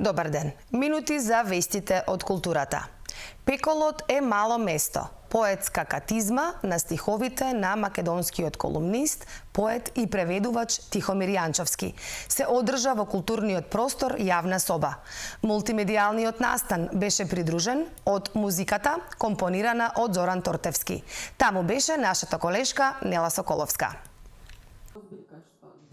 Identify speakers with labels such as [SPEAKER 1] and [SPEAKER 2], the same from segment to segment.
[SPEAKER 1] Добар ден. Минути за вестите од културата. Пеколот е мало место. Поетска катизма на стиховите на македонскиот колумнист, поет и преведувач Тихомир Јанчовски се одржа во културниот простор Јавна соба. Мултимедијалниот настан беше придружен од музиката компонирана од Зоран Тортевски. Таму беше нашата колешка Нела Соколовска.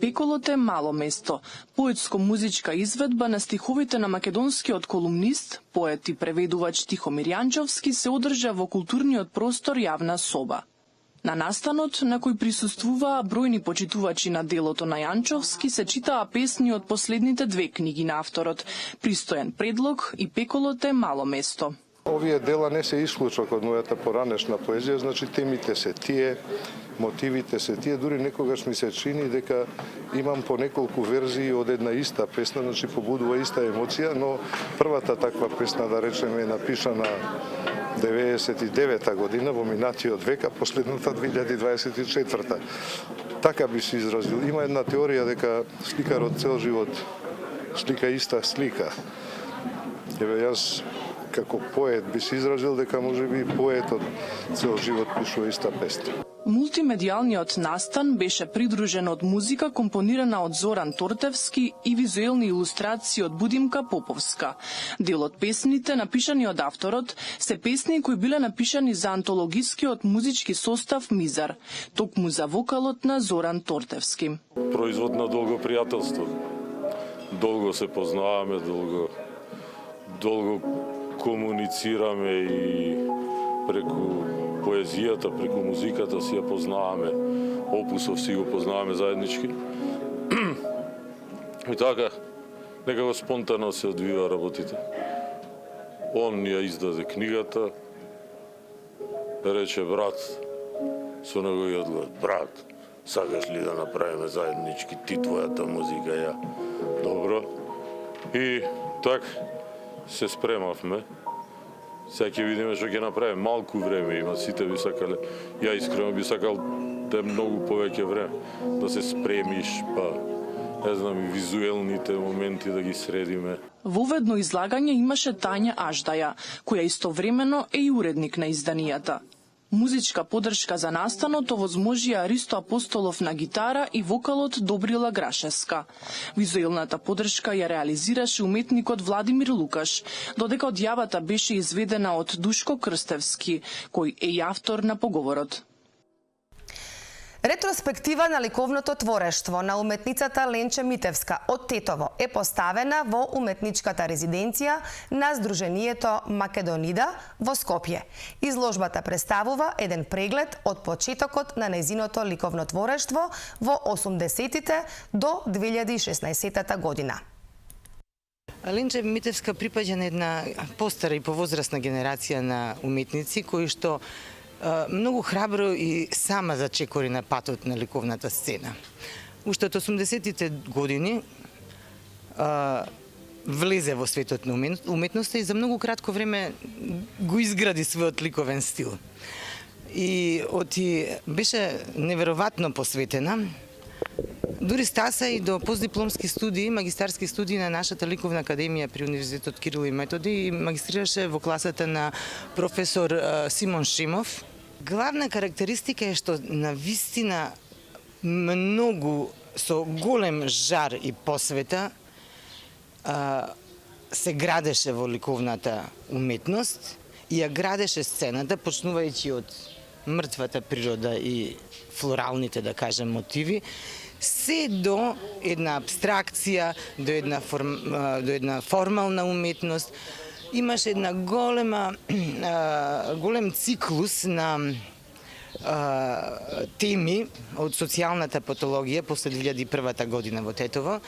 [SPEAKER 2] Пеколот е мало место. Поетско-музичка изведба на стиховите на македонскиот колумнист, поет и преведувач Тихомир Јанчовски се одржа во културниот простор Јавна соба. На настанот, на кој присуствуваа бројни почитувачи на делото на Јанчовски, се читаа песни од последните две книги на авторот, Пристоен предлог и Пеколот е мало место.
[SPEAKER 3] Овие дела не се исклучок од мојата поранешна поезија, значи темите се тие, мотивите се тие, дури некогаш ми се чини дека имам по неколку верзии од една иста песна, значи побудува иста емоција, но првата таква песна, да речеме, е напишана 99-та година во минатиот век, а последната 2024-та. Така би се изразил. Има една теорија дека сликарот цел живот слика иста слика. Еве јас како поет би се изразил дека можеби поетот цел живот пишува иста песна.
[SPEAKER 2] Мултимедијалниот настан беше придружен од музика компонирана од Зоран Тортевски и визуелни илустрации од Будимка Поповска. Дел од песните, напишани од авторот, се песни кои биле напишани за антологискиот музички состав Мизар, токму за вокалот на Зоран Тортевски.
[SPEAKER 4] Производ на долго пријателство. Долго се познаваме, долго комуницираме и преку поезијата, преку музиката си ја познаваме. Опусов си го познаваме заеднички. И така, некако спонтано се одвива работите. Он ја издаде книгата, рече брат, со него ја одговор, брат, сакаш ли да направиме заеднички ти твојата музика, ја? Добро. И так се спремавме. Сега ќе видиме што ќе направиме. Малку време има, сите би сакале. Ја искрено би сакал да е многу повеќе време, да се спремиш, па не знам, и визуелните моменти да ги средиме.
[SPEAKER 2] Во ведно излагање имаше Тања Аждаја, која истовремено е и уредник на изданијата. Музичка поддршка за настанот овозможија Ристо Апостолов на гитара и вокалот Добрила Грашевска. Визуелната поддршка ја реализираше уметникот Владимир Лукаш, додека одјавата беше изведена од Душко Крстевски, кој е и автор на поговорот.
[SPEAKER 1] Ретроспектива на ликовното творештво на уметницата Ленче Митевска од Тетово е поставена во уметничката резиденција на Сдруженијето Македонида во Скопје. Изложбата представува еден преглед од почетокот на нејзиното ликовно творештво во 80-тите до 2016 година.
[SPEAKER 5] Ленче Митевска припаѓа на една постара и повозрасна генерација на уметници кои што многу храбро и сама зачекори на патот на ликовната сцена. Уште од 80-тите години влезе во светот на уметноста и за многу кратко време го изгради својот ликовен стил. И беше неверојатно посветена. Дури стаса и до постдипломски студии, магистарски студии на нашата ликовна академија при Универзитетот Кирил и Методи и магистрираше во класата на професор Симон Шимов. Главна карактеристика е што на вистина многу со голем жар и посвета се градеше во ликовната уметност и ја градеше сцената, почнувајќи од мртвата природа и флоралните, да кажем, мотиви, се до една абстракција, до една формална уметност. Имаше една голем циклус на теми од социјалната патологија после 2001 година во Тетово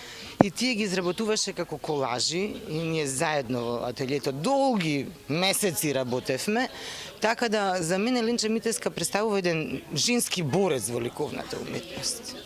[SPEAKER 5] и тие ги изработуваше како колажи и ние заедно во ателието долги месеци работевме, така да за мене Ленче Митевска представува еден женски борец во ликовната уметност.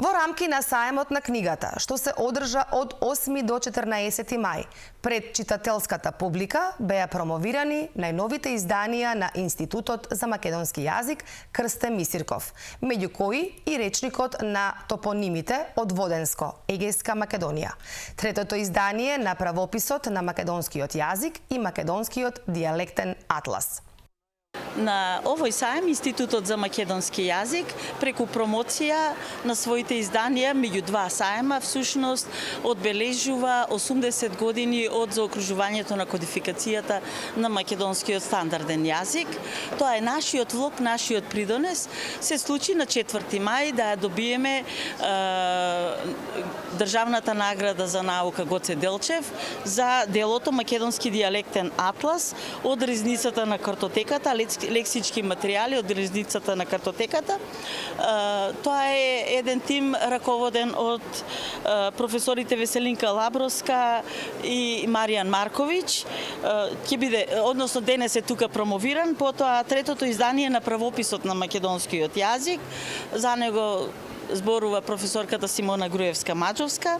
[SPEAKER 1] Во рамки на саемот на книгата, што се одржа од 8 до 14 мај, пред читателската публика беа промовирани најновите изданија на Институтот за македонски јазик Крсте Мисирков, меѓу кои и речникот на топонимите од Воденско, Егејска Македонија, третото издание на правописот на македонскиот јазик и македонскиот дијалектен атлас.
[SPEAKER 6] На овој саем Институтот за македонски јазик преку промоција на своите изданија меѓу два саема всушност одбележува 80 години од заокружувањето на кодификацијата на македонскиот стандарден јазик. Тоа е нашиот влог, нашиот придонес. Се случи на 4 мај да ја добиеме државната награда за наука Гоце Делчев за делото Македонски дијалектен атлас од ризницата на картотеката, лексички материјали од ризницата на картотеката. Тоа е еден тим раководен од професорите Веселинка Лабровска и Маријан Марковиќ. Ќе биде, односно денес е тука промовиран, потоа третото издание на правописот на македонскиот јазик. За него зборува професорката Симона Груевска-Маџовска,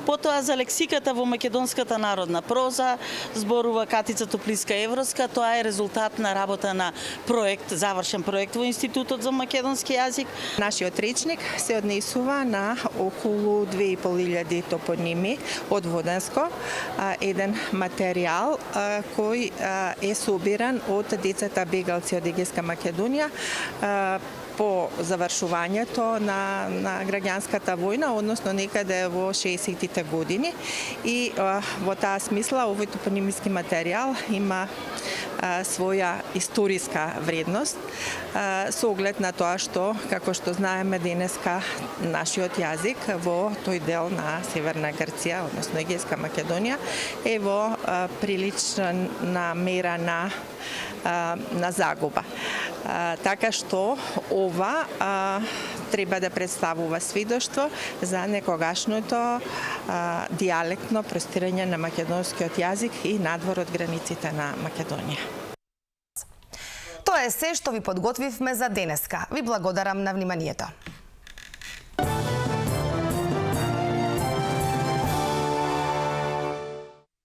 [SPEAKER 6] потоа за лексиката во македонската народна проза зборува Катица Топлиска-Евроска. Тоа е резултат на работа на проект, завршен проект во Институтот за македонски јазик.
[SPEAKER 7] Нашиот речник се однесува на околу 2500 топоними од Воденско, еден материјал кој е собиран од децата бегалци од Егејска Македонија по завршувањето на граѓанската војна, односно некаде во 60-тите години. И во таа смисла овој топонимиски материјал има своја историска вредност со оглед на тоа што, како што знаеме денеска, нашиот јазик во тој дел на Северна Грција, односно Егејска Македонија, е во прилична мера на загуба. Така што ова треба да представува свидоштво за некогашното дијалектно простирање на македонскиот јазик и надвор од границите на Македонија.
[SPEAKER 1] Тоа е се што ви подготвивме за денеска. Ви благодарам на вниманието.